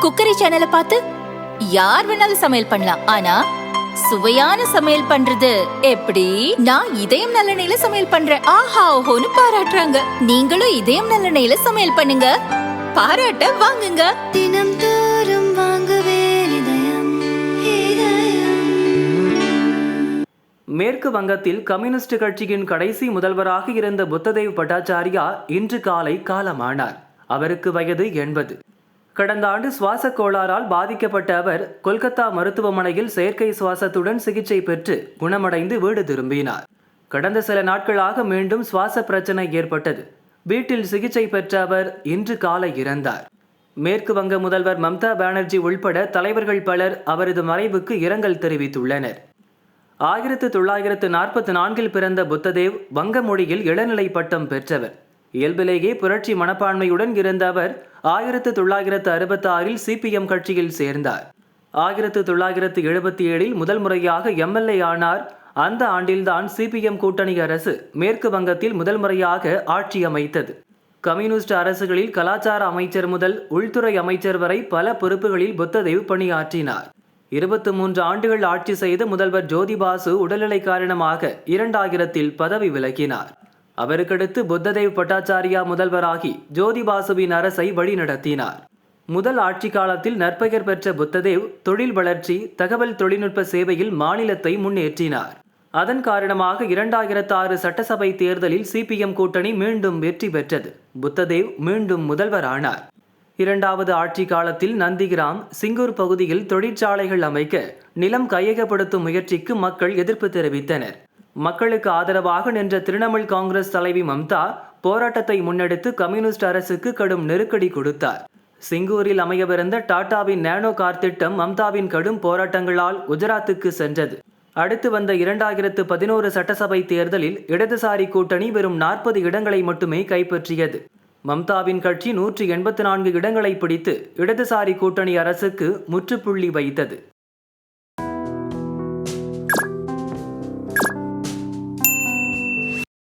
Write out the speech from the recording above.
Cookery சேனலை பார்த்து யார் வேணாலும் சமையல் பண்ணலாம். ஆனா சுவையான சமையல் பண்றது எப்படி? நான் இதயம் நல்லெண்ணெயில சமையல் பண்றேன். ஆஹா ஓஹோன்னு பாராட்டுறாங்க. நீங்களும் இதயம் நல்லெண்ணெயில சமையல் பண்ணுங்க, பாராட்ட வாங்குங்க. தினம் தோறும் வாங்குவே இதயம் இதயம். மேற்கு வங்கத்தில் கம்யூனிஸ்ட் கட்சியின் கடைசி முதல்வராக இருந்த புத்ததேவ் பட்டாச்சாரியா இன்று காலை காலமானார். அவருக்கு வயது 80. கடந்த ஆண்டு சுவாச கோளாறால் பாதிக்கப்பட்ட அவர் கொல்கத்தா மருத்துவமனையில் செயற்கை சுவாசத்துடன் சிகிச்சை பெற்று குணமடைந்து வீடு திரும்பினார். கடந்த சில நாட்களாக மீண்டும் சுவாச பிரச்சனை ஏற்பட்டது. வீட்டில் சிகிச்சை பெற்ற அவர் இன்று காலை இறந்தார். மேற்கு வங்க முதல்வர் மம்தா பானர்ஜி உள்பட தலைவர்கள் பலர் அவரது மறைவுக்கு இரங்கல் தெரிவித்துள்ளனர். 1944 பிறந்த புத்ததேவ் வங்க மொழியில் இளநிலை பட்டம் பெற்றவர். இயல்பிலேயே புரட்சி மனப்பான்மையுடன் இருந்த அவர் 1966 சிபிஎம் கட்சியில் சேர்ந்தார். 1977 முதல் முறையாக எம்எல்ஏ ஆனார். அந்த ஆண்டில்தான் சிபிஎம் கூட்டணி அரசு மேற்கு வங்கத்தில் முதல் முறையாக ஆட்சி அமைத்தது. கம்யூனிஸ்ட் அரசுகளில் கலாச்சார அமைச்சர் முதல் உள்துறை அமைச்சர் வரை பல பொறுப்புகளில் புத்ததேவ் பணியாற்றினார். 23 ஆண்டுகள் ஆட்சி செய்த முதல்வர் ஜோதிபாசு உடல்நிலை காரணமாக 2000 பதவி விலகினார். அவருக்கடுத்து புத்ததேவ் பட்டாச்சாரியா முதல்வராகி ஜோதிபாசுவின் அரசை வழிநடத்தினார். முதல் ஆட்சி காலத்தில் நற்பெயர் பெற்ற புத்ததேவ் தொழில் வளர்ச்சி, தகவல் தொழில்நுட்ப சேவையில் மாநிலத்தை முன்னேற்றினார். அதன் காரணமாக 2006 சட்டசபை தேர்தலில் சிபிஎம் கூட்டணி மீண்டும் வெற்றி பெற்றது. புத்ததேவ் மீண்டும் முதல்வரானார். இரண்டாவது ஆட்சி காலத்தில் நந்திகிராம், சிங்கூர் பகுதியில் தொழிற்சாலைகள் அமைக்க நிலம் கையகப்படுத்தும் முயற்சிக்கு மக்கள் எதிர்ப்பு தெரிவித்தனர். மக்களுக்கு ஆதரவாக நின்ற திரிணாமுல் காங்கிரஸ் தலைவி மம்தா போராட்டத்தை முன்னெடுத்து கம்யூனிஸ்ட் அரசுக்கு கடும் நெருக்கடி கொடுத்தார். சிங்கூரில் அமையவிருந்த டாடாவின் நேனோ கார் திட்டம் மம்தாவின் கடும் போராட்டங்களால் குஜராத்துக்கு சென்றது. அடுத்து வந்த 2011 சட்டசபை தேர்தலில் இடதுசாரி கூட்டணி வெறும் 40 இடங்களை மட்டுமே கைப்பற்றியது. மம்தாவின் கட்சி 184 இடங்களை பிடித்து இடதுசாரி கூட்டணி அரசுக்கு முற்றுப்புள்ளி வைத்தது.